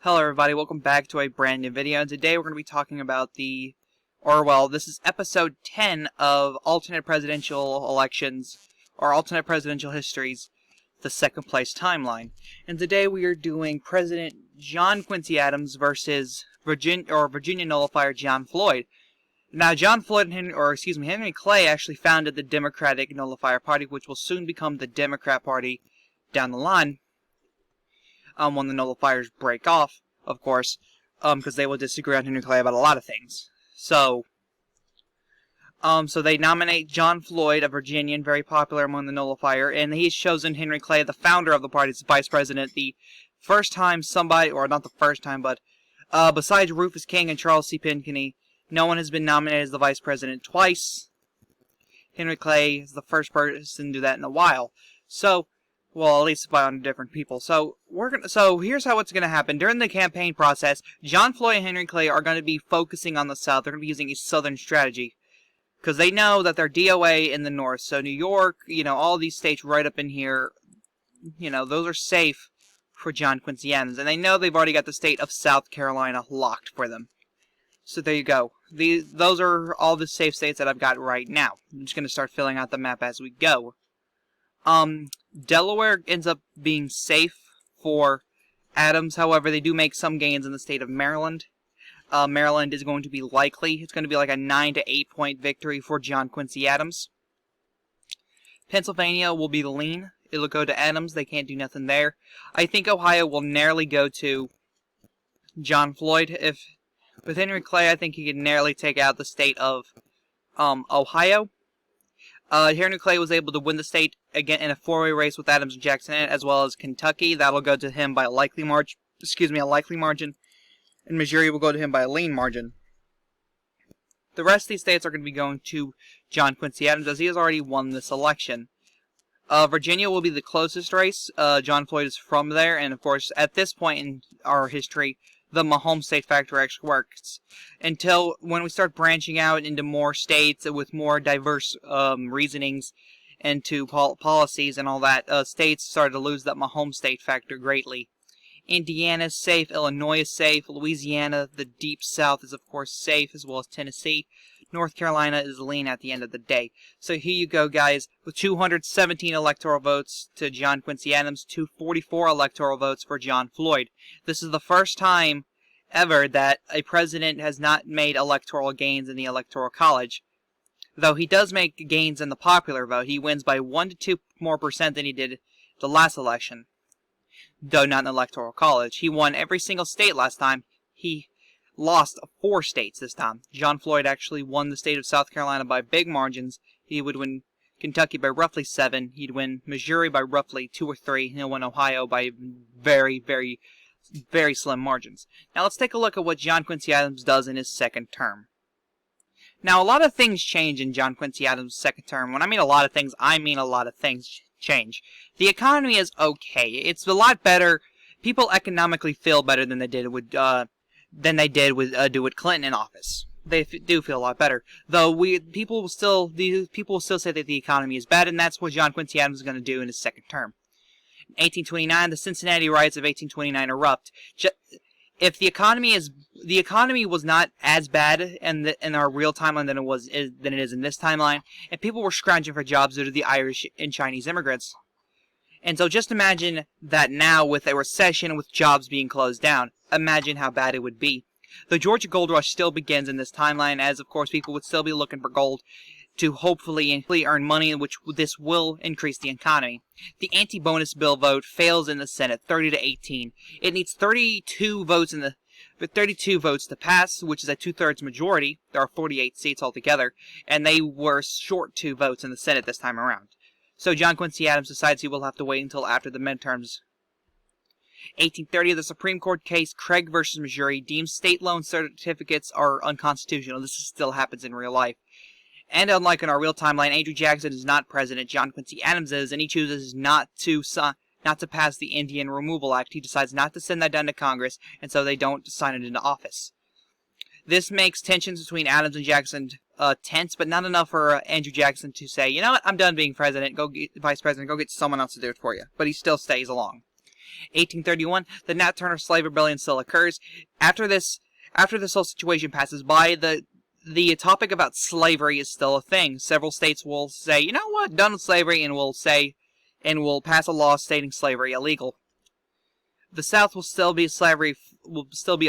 Hello everybody, welcome back to a brand new video. Today we're going to be talking about this is episode 10 of alternate presidential elections, or alternate presidential histories, the second place timeline. And today we are doing President John Quincy Adams versus Virginia nullifier John Floyd. Now John Floyd Henry Clay actually founded the Democratic Nullifier Party, which will soon become the Democrat Party down the line. When the nullifiers break off, of course, because they will disagree on Henry Clay about a lot of things. So they nominate John Floyd, a Virginian, very popular among the nullifier, and he's chosen Henry Clay, the founder of the party, as vice president. The first time somebody, or not the first time, but besides Rufus King and Charles C. Pinckney, no one has been nominated as the vice president twice. Henry Clay is the first person to do that in a while. So, well, at least by on different people. So here's how it's gonna happen. During the campaign process, John Floyd and Henry Clay are gonna be focusing on the South. They're gonna be using a Southern strategy. Because they know that they're DOA in the North. So New York, all these states right up in here, those are safe for John Quincy Adams. And they know they've already got the state of South Carolina locked for them. So there you go. Those are all the safe states that I've got right now. I'm just gonna start filling out the map as we go. Delaware ends up being safe for Adams. However, they do make some gains in the state of Maryland. Maryland is going to be likely. It's going to be like a 9 to 8 point victory for John Quincy Adams. Pennsylvania will be lean. It'll go to Adams. They can't do nothing there. I think Ohio will narrowly go to John Floyd. With Henry Clay, I think he could narrowly take out the state of Ohio. Henry Clay was able to win the state again in a four-way race with Adams and Jackson in it, as well as Kentucky. That'll go to him by a likely margin. And Missouri will go to him by a lean margin. The rest of these states are going to be going to John Quincy Adams, as he has already won this election. Virginia will be the closest race. John Floyd is from there, and of course, at this point in our history, the home state factor actually works. Until when we start branching out into more states with more diverse reasonings into policies and all that, states started to lose that home state factor greatly. Indiana is safe, Illinois is safe, Louisiana, the deep south, is of course safe, as well as Tennessee. North Carolina is lean at the end of the day. So here you go, guys, with 217 electoral votes to John Quincy Adams, 244 electoral votes for John Floyd. This is the first time ever that a president has not made electoral gains in the Electoral College. Though he does make gains in the popular vote. He wins by 1 to 2 more percent than he did the last election. Though not in the Electoral College. He won every single state last time. He lost 4 states this time. John Floyd actually won the state of South Carolina by big margins. He would win Kentucky by roughly 7. He'd win Missouri by roughly 2 or 3. He'll win Ohio by very, very, very slim margins. Now let's take a look at what John Quincy Adams does in his second term. Now a lot of things change in John Quincy Adams' second term. When I mean a lot of things, I mean a lot of things change. The economy is okay. It's a lot better. People economically feel better than they did with Clinton in office. They do feel a lot better. Though people will still say that the economy is bad, and that's what John Quincy Adams is going to do in his second term. In 1829, the Cincinnati riots of 1829 erupt. If the economy was not as bad in our real timeline than it is in this timeline, and people were scrounging for jobs due to the Irish and Chinese immigrants. And so just imagine that now with a recession, with jobs being closed down, imagine how bad it would be. The Georgia Gold Rush still begins in this timeline, as of course people would still be looking for gold to hopefully earn money, which this will increase the economy. The anti-bonus bill vote fails in the Senate, 30 to 18. It needs 32 votes to pass, which is a 2/3 majority. There are 48 seats altogether, and they were short 2 votes in the Senate this time around. So John Quincy Adams decides he will have to wait until after the midterms. 1830, the Supreme Court case Craig versus Missouri deems state loan certificates are unconstitutional. This still happens in real life. And unlike in our real timeline, Andrew Jackson is not president. John Quincy Adams is, and he chooses not to pass the Indian Removal Act. He decides not to send that down to Congress, and so they don't sign it into office. This makes tensions between Adams and Jackson tense, but not enough for Andrew Jackson to say, you know what, I'm done being president. Vice president. Go get someone else to do it for you. But he still stays along. 1831, the Nat Turner Slave Rebellion still occurs. After this whole situation passes by, the topic about slavery is still a thing. Several states will say, you know what, done with slavery, and will pass a law stating slavery illegal. The South will still be a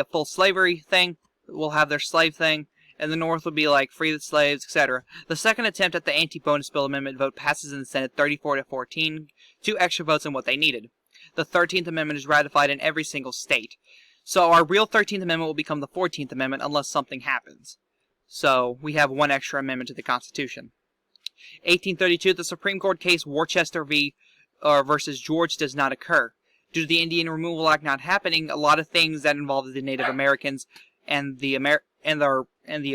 full slavery thing. Will have their slave thing. And the North would be like free the slaves, etc. The second attempt at the anti-bonus bill amendment vote passes in the Senate 34-14, 2 extra votes than what they needed. The 13th Amendment is ratified in every single state. So our real 13th Amendment will become the 14th Amendment unless something happens. So we have 1 extra amendment to the Constitution. 1832, the Supreme Court case Worcester versus George does not occur. Due to the Indian Removal Act not happening, a lot of things that involve the Native Americans and the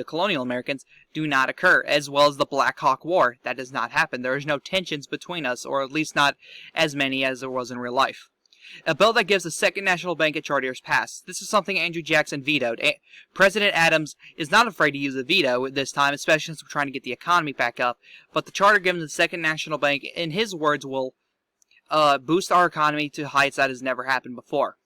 colonial Americans do not occur, as well as the Black Hawk War. That does not happen. There is no tensions between us, or at least not as many as there was in real life. A bill that gives the Second National Bank a charter is passed. This is something Andrew Jackson vetoed. President Adams is not afraid to use a veto at this time, especially since we're trying to get the economy back up. But the charter given to the Second National Bank, in his words, will boost our economy to heights that has never happened before.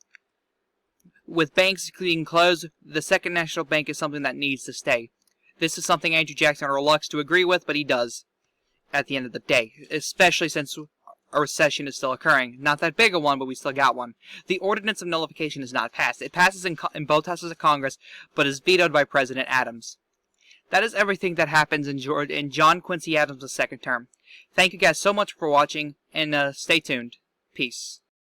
With banks being closed, the Second National Bank is something that needs to stay. This is something Andrew Jackson relucts to agree with, but he does at the end of the day, especially since a recession is still occurring. Not that big a one, but we still got one. The Ordinance of Nullification is not passed. It passes in both houses of Congress, but is vetoed by President Adams. That is everything that happens in John Quincy Adams' second term. Thank you guys so much for watching, and stay tuned. Peace.